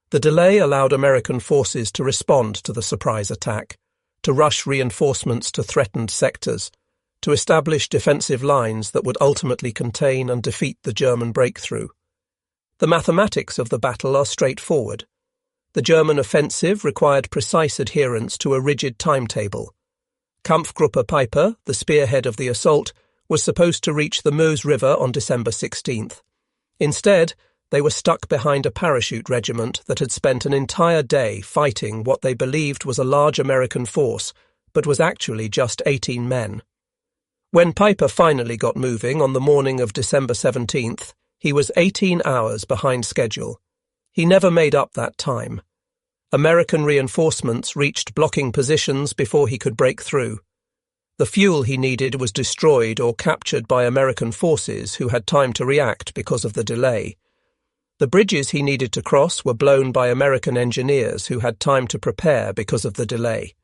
The delay allowed American forces to respond to the surprise attack, to rush reinforcements to threatened sectors, to establish defensive lines that would ultimately contain and defeat the German breakthrough. The mathematics of the battle are straightforward. The German offensive required precise adherence to a rigid timetable. Kampfgruppe Peiper, the spearhead of the assault, was supposed to reach the Meuse River on December 16th. Instead, they were stuck behind a parachute regiment that had spent an entire day fighting what they believed was a large American force, but was actually just 18 men. When Peiper finally got moving on the morning of December 17th, he was 18 hours behind schedule. He never made up that time. American reinforcements reached blocking positions before he could break through. The fuel he needed was destroyed or captured by American forces who had time to react because of the delay. The bridges he needed to cross were blown by American engineers who had time to prepare because of the delay.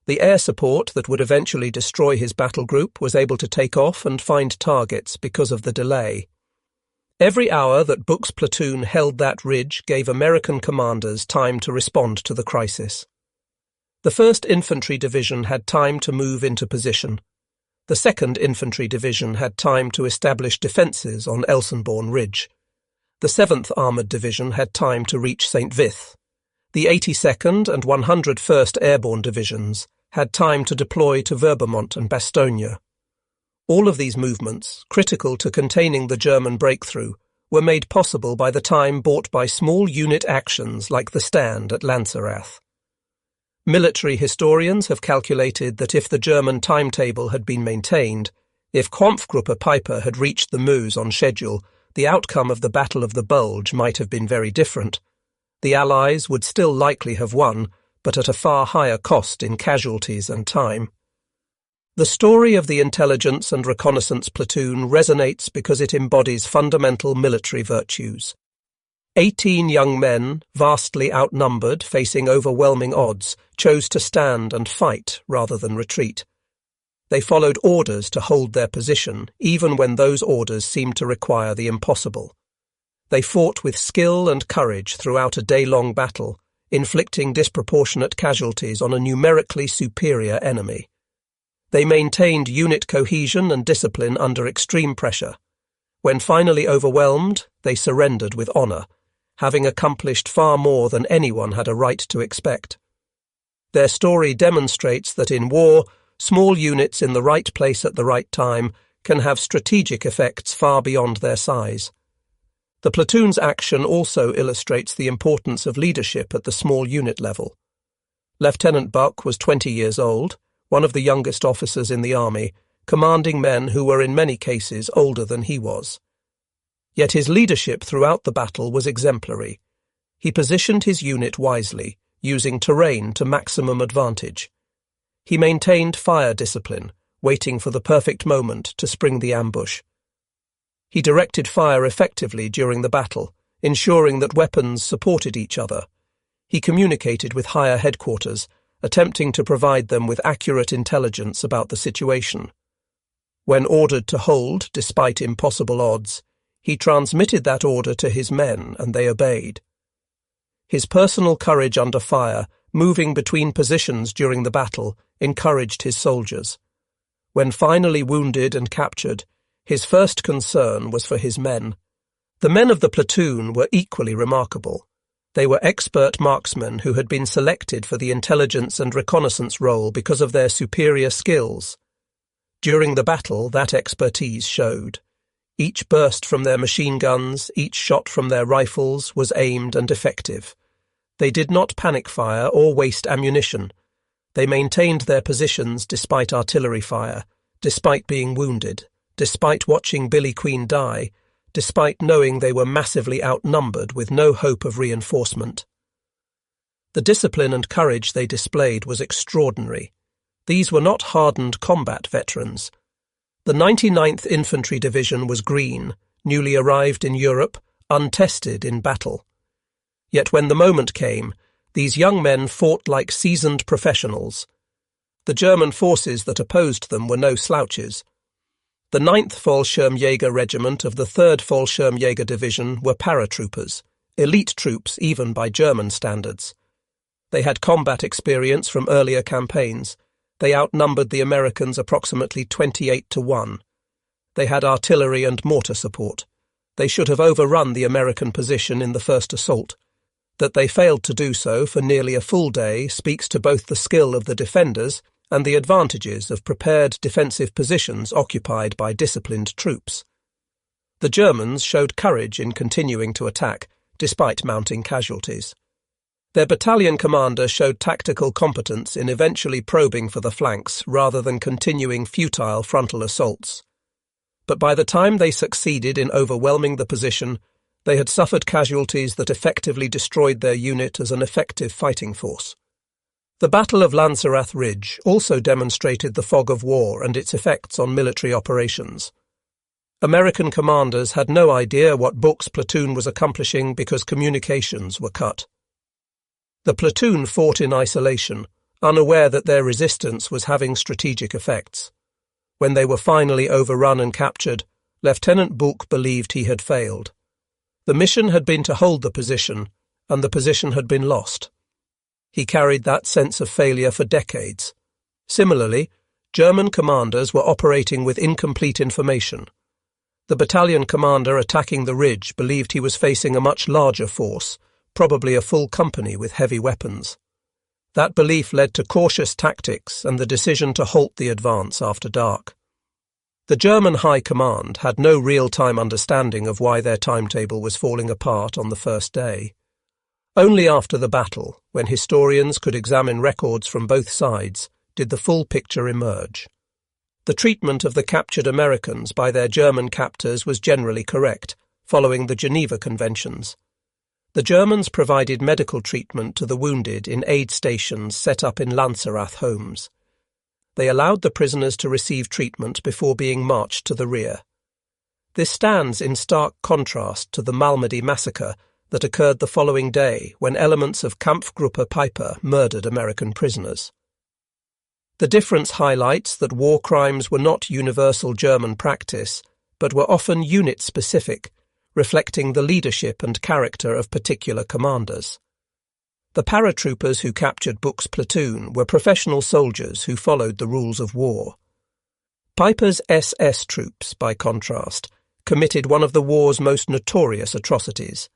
The air support that would eventually destroy his battle group was able to take off and find targets because of the delay. Every hour that Bouck's platoon held that ridge gave American commanders time to respond to the crisis. The First Infantry Division had time to move into position. The Second Infantry Division had time to establish defences on Elsenborn Ridge. The 7th Armoured Division had time to reach St. Vith. The 82nd and 101st Airborne Divisions had time to deploy to Verbermont and Bastogne. All of these movements, critical to containing the German breakthrough, were made possible by the time bought by small unit actions like the stand at Lanzerath. Military historians have calculated that if the German timetable had been maintained, if Kampfgruppe Peiper had reached the Meuse on schedule, the outcome of the Battle of the Bulge might have been very different. The Allies would still likely have won, but at a far higher cost in casualties and time. The story of the intelligence and reconnaissance platoon resonates because it embodies fundamental military virtues. 18 young men, vastly outnumbered, facing overwhelming odds, chose to stand and fight rather than retreat. They followed orders to hold their position, even when those orders seemed to require the impossible. They fought with skill and courage throughout a day-long battle, inflicting disproportionate casualties on a numerically superior enemy. They maintained unit cohesion and discipline under extreme pressure. When finally overwhelmed, they surrendered with honour, having accomplished far more than anyone had a right to expect. Their story demonstrates that in war, small units in the right place at the right time can have strategic effects far beyond their size. The platoon's action also illustrates the importance of leadership at the small unit level. Lieutenant Bouck was 20 years old, one of the youngest officers in the army, commanding men who were in many cases older than he was. Yet his leadership throughout the battle was exemplary. He positioned his unit wisely, using terrain to maximum advantage. He maintained fire discipline, waiting for the perfect moment to spring the ambush. He directed fire effectively during the battle, ensuring that weapons supported each other. He communicated with higher headquarters, attempting to provide them with accurate intelligence about the situation. When ordered to hold despite impossible odds, he transmitted that order to his men and they obeyed. His personal courage under fire, moving between positions during the battle, encouraged his soldiers. When finally wounded and captured, his first concern was for his men. The men of the platoon were equally remarkable. They were expert marksmen who had been selected for the intelligence and reconnaissance role because of their superior skills. During the battle, that expertise showed. Each burst from their machine guns, each shot from their rifles was aimed and effective. They did not panic fire or waste ammunition. They maintained their positions despite artillery fire, despite being wounded, despite watching Billy Queen die, despite knowing they were massively outnumbered with no hope of reinforcement. The discipline and courage they displayed was extraordinary. These were not hardened combat veterans. The 99th Infantry Division was green, newly arrived in Europe, untested in battle. Yet when the moment came, these young men fought like seasoned professionals. The German forces that opposed them were no slouches. The 9th Fallschirmjäger Regiment of the 3rd Fallschirmjäger Division were paratroopers, elite troops even by German standards. They had combat experience from earlier campaigns. They outnumbered the Americans approximately 28-1. They had artillery and mortar support. They should have overrun the American position in the first assault. That they failed to do so for nearly a full day speaks to both the skill of the defenders and the advantages of prepared defensive positions occupied by disciplined troops. The Germans showed courage in continuing to attack, despite mounting casualties. Their battalion commander showed tactical competence in eventually probing for the flanks rather than continuing futile frontal assaults. But by the time they succeeded in overwhelming the position, they had suffered casualties that effectively destroyed their unit as an effective fighting force. The Battle of Lanzerath Ridge also demonstrated the fog of war and its effects on military operations. American commanders had no idea what Bouck's platoon was accomplishing because communications were cut. The platoon fought in isolation, unaware that their resistance was having strategic effects. When they were finally overrun and captured, Lieutenant Bouck believed he had failed. The mission had been to hold the position, and the position had been lost. He carried that sense of failure for decades. Similarly, German commanders were operating with incomplete information. The battalion commander attacking the ridge believed he was facing a much larger force, probably a full company with heavy weapons. That belief led to cautious tactics and the decision to halt the advance after dark. The German High Command had no real-time understanding of why their timetable was falling apart on the first day. Only after the battle, when historians could examine records from both sides, did the full picture emerge. The treatment of the captured Americans by their German captors was generally correct, following the Geneva Conventions. The Germans provided medical treatment to the wounded in aid stations set up in Lanzerath homes. They allowed the prisoners to receive treatment before being marched to the rear. This stands in stark contrast to the Malmedy massacre that occurred the following day when elements of Kampfgruppe Peiper murdered American prisoners. The difference highlights that war crimes were not universal German practice, but were often unit-specific, reflecting the leadership and character of particular commanders. The paratroopers who captured Bouck's platoon were professional soldiers who followed the rules of war. Peiper's SS troops, by contrast, committed one of the war's most notorious atrocities.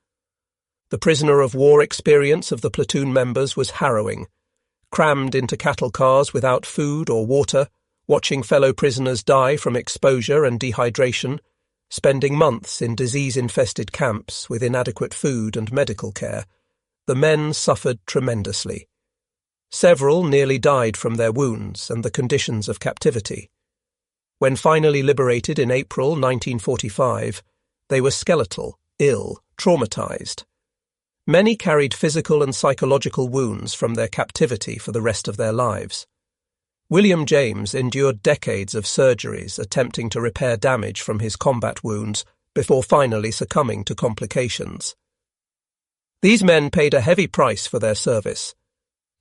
The prisoner of war experience of the platoon members was harrowing. Crammed into cattle cars without food or water, watching fellow prisoners die from exposure and dehydration, spending months in disease-infested camps with inadequate food and medical care, the men suffered tremendously. Several nearly died from their wounds and the conditions of captivity. When finally liberated in April 1945, they were skeletal, ill, traumatized. Many carried physical and psychological wounds from their captivity for the rest of their lives. William James endured decades of surgeries attempting to repair damage from his combat wounds before finally succumbing to complications. These men paid a heavy price for their service.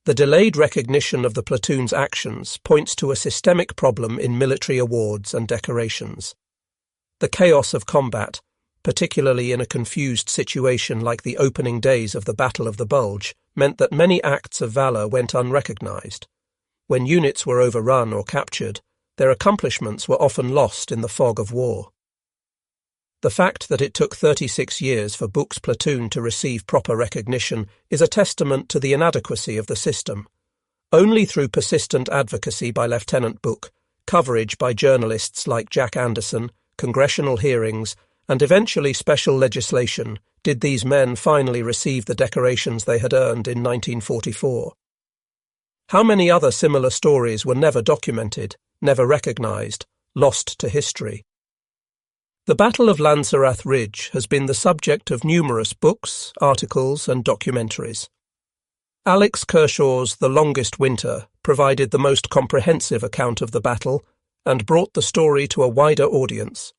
The delayed recognition of the platoon's actions points to a systemic problem in military awards and decorations. The chaos of combat, particularly in a confused situation like the opening days of the Battle of the Bulge, meant that many acts of valor went unrecognized. When units were overrun or captured, their accomplishments were often lost in the fog of war. The fact that it took 36 years for Bouck's platoon to receive proper recognition is a testament to the inadequacy of the system. Only through persistent advocacy by Lieutenant Bouck, coverage by journalists like Jack Anderson, congressional hearings, and eventually special legislation did these men finally receive the decorations they had earned in 1944. How many other similar stories were never documented, never recognized, lost to history? The Battle of Lanzerath Ridge has been the subject of numerous books, articles, and documentaries. Alex Kershaw's The Longest Winter provided the most comprehensive account of the battle and brought the story to a wider audience.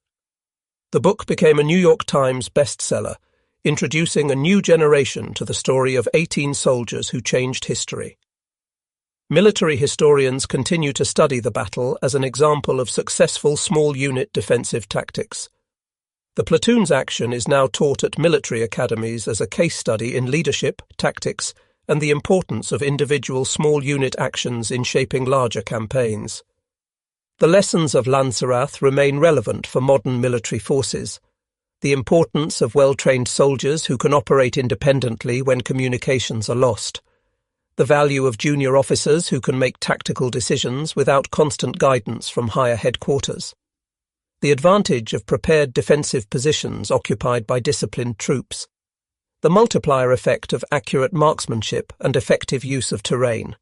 The book became a New York Times bestseller, introducing a new generation to the story of 18 soldiers who changed history. Military historians continue to study the battle as an example of successful small-unit defensive tactics. The platoon's action is now taught at military academies as a case study in leadership, tactics, and the importance of individual small-unit actions in shaping larger campaigns. The lessons of Lanzerath remain relevant for modern military forces. The importance of well-trained soldiers who can operate independently when communications are lost. The value of junior officers who can make tactical decisions without constant guidance from higher headquarters. The advantage of prepared defensive positions occupied by disciplined troops. The multiplier effect of accurate marksmanship and effective use of terrain.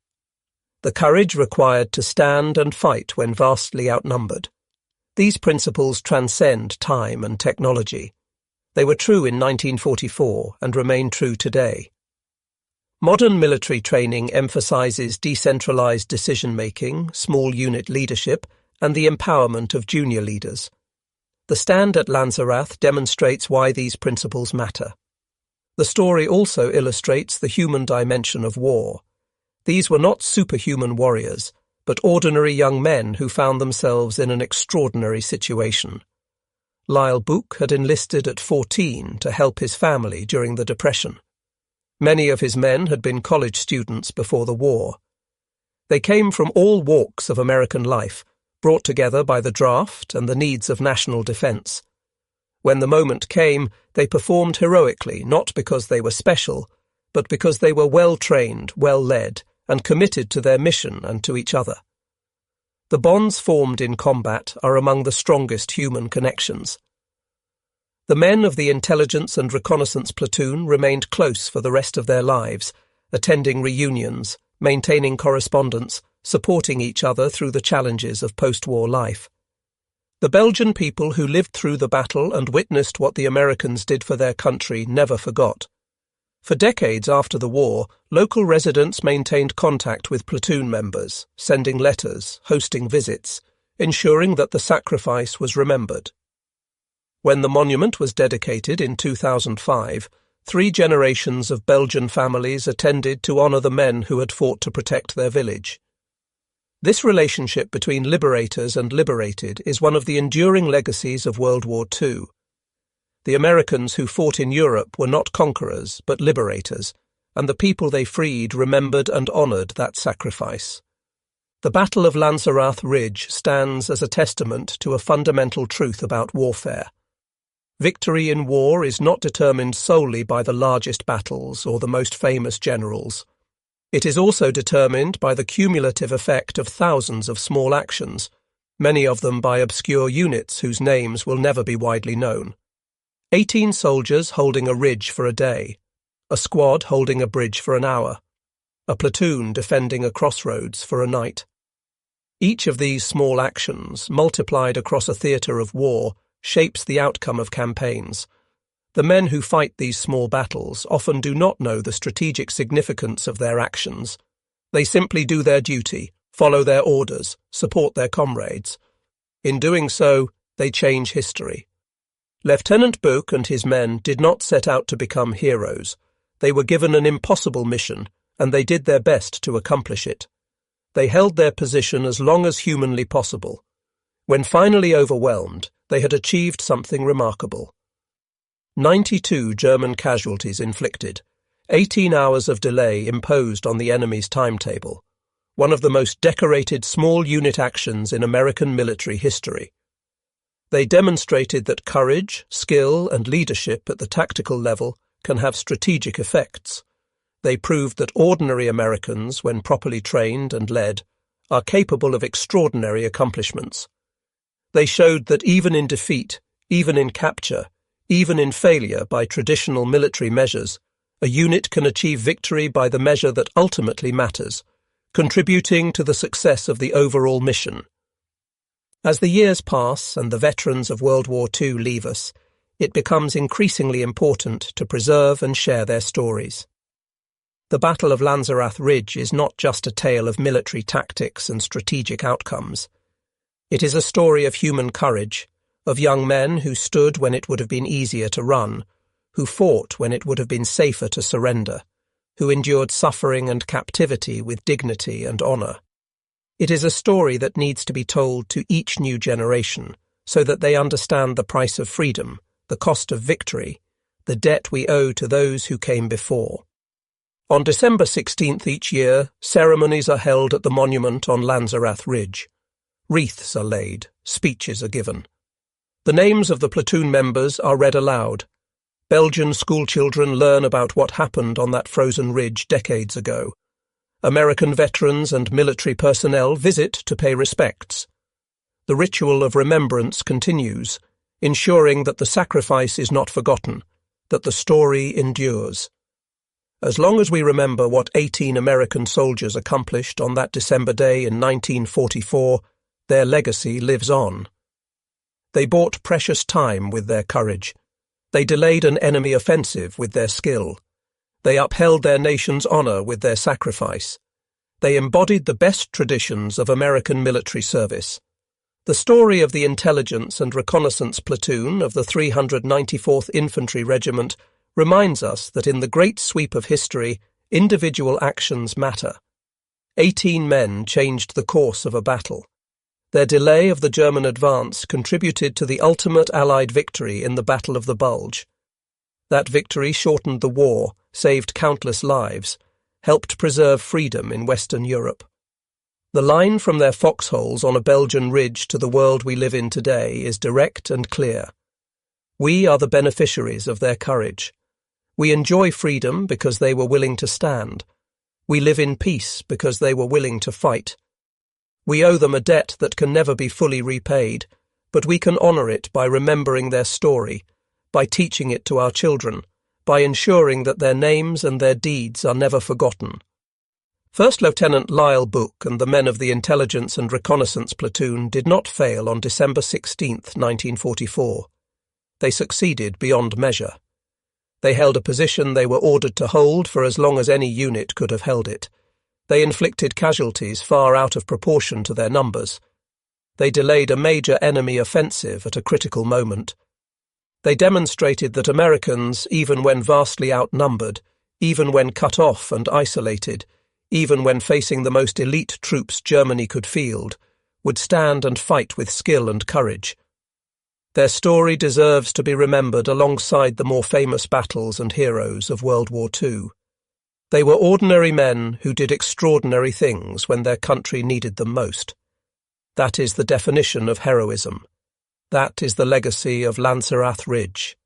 The courage required to stand and fight when vastly outnumbered. These principles transcend time and technology. They were true in 1944 and remain true today. Modern military training emphasizes decentralized decision-making, small unit leadership, and the empowerment of junior leaders. The stand at Lanzerath demonstrates why these principles matter. The story also illustrates the human dimension of war. These were not superhuman warriors, but ordinary young men who found themselves in an extraordinary situation. Lyle Bouck had enlisted at 14 to help his family during the Depression. Many of his men had been college students before the war. They came from all walks of American life, brought together by the draft and the needs of national defense. When the moment came, they performed heroically, not because they were special, but because they were well-trained, well-led, and committed to their mission and to each other. The bonds formed in combat are among the strongest human connections. The men of the intelligence and reconnaissance platoon remained close for the rest of their lives, attending reunions, maintaining correspondence, supporting each other through the challenges of post-war life. The Belgian people who lived through the battle and witnessed what the Americans did for their country never forgot. For decades after the war, local residents maintained contact with platoon members, sending letters, hosting visits, ensuring that the sacrifice was remembered. When the monument was dedicated in 2005, 3 generations of Belgian families attended to honour the men who had fought to protect their village. This relationship between liberators and liberated is one of the enduring legacies of World War II. The Americans who fought in Europe were not conquerors, but liberators, and the people they freed remembered and honoured that sacrifice. The Battle of Lanzerath Ridge stands as a testament to a fundamental truth about warfare. Victory in war is not determined solely by the largest battles or the most famous generals. It is also determined by the cumulative effect of thousands of small actions, many of them by obscure units whose names will never be widely known. 18 soldiers holding a ridge for a day, a squad holding a bridge for an hour, a platoon defending a crossroads for a night. Each of these small actions, multiplied across a theatre of war, shapes the outcome of campaigns. The men who fight these small battles often do not know the strategic significance of their actions. They simply do their duty, follow their orders, support their comrades. In doing so, they change history. Lieutenant Bouck and his men did not set out to become heroes. They were given an impossible mission, and they did their best to accomplish it. They held their position as long as humanly possible. When finally overwhelmed, they had achieved something remarkable. 92 German casualties inflicted, 18 hours of delay imposed on the enemy's timetable, one of the most decorated small unit actions in American military history. They demonstrated that courage, skill, and leadership at the tactical level can have strategic effects. They proved that ordinary Americans, when properly trained and led, are capable of extraordinary accomplishments. They showed that even in defeat, even in capture, even in failure by traditional military measures, a unit can achieve victory by the measure that ultimately matters, contributing to the success of the overall mission. As the years pass and the veterans of World War II leave us, it becomes increasingly important to preserve and share their stories. The Battle of Lanzerath Ridge is not just a tale of military tactics and strategic outcomes. It is a story of human courage, of young men who stood when it would have been easier to run, who fought when it would have been safer to surrender, who endured suffering and captivity with dignity and honour. It is a story that needs to be told to each new generation so that they understand the price of freedom, the cost of victory, the debt we owe to those who came before. On December 16th each year, ceremonies are held at the monument on Lanzerath Ridge. Wreaths are laid, speeches are given. The names of the platoon members are read aloud. Belgian schoolchildren learn about what happened on that frozen ridge decades ago. American veterans and military personnel visit to pay respects. The ritual of remembrance continues, ensuring that the sacrifice is not forgotten, that the story endures. As long as we remember what 18 American soldiers accomplished on that December day in 1944, their legacy lives on. They bought precious time with their courage. They delayed an enemy offensive with their skill. They upheld their nation's honor with their sacrifice. They embodied the best traditions of American military service. The story of the Intelligence and Reconnaissance Platoon of the 394th Infantry Regiment reminds us that in the great sweep of history, individual actions matter. 18 men changed the course of a battle. Their delay of the German advance contributed to the ultimate Allied victory in the Battle of the Bulge. That victory shortened the war, saved countless lives, helped preserve freedom in Western Europe. The line from their foxholes on a Belgian ridge to the world we live in today is direct and clear. We are the beneficiaries of their courage. We enjoy freedom because they were willing to stand. We live in peace because they were willing to fight. We owe them a debt that can never be fully repaid, but we can honour it by remembering their story, by teaching it to our children, by ensuring that their names and their deeds are never forgotten. First Lieutenant Lyle Bouck and the men of the Intelligence and Reconnaissance Platoon did not fail on December 16, 1944. They succeeded beyond measure. They held a position they were ordered to hold for as long as any unit could have held it. They inflicted casualties far out of proportion to their numbers. They delayed a major enemy offensive at a critical moment. They demonstrated that Americans, even when vastly outnumbered, even when cut off and isolated, even when facing the most elite troops Germany could field, would stand and fight with skill and courage. Their story deserves to be remembered alongside the more famous battles and heroes of World War II. They were ordinary men who did extraordinary things when their country needed them most. That is the definition of heroism. That is the legacy of Lanzerath Ridge.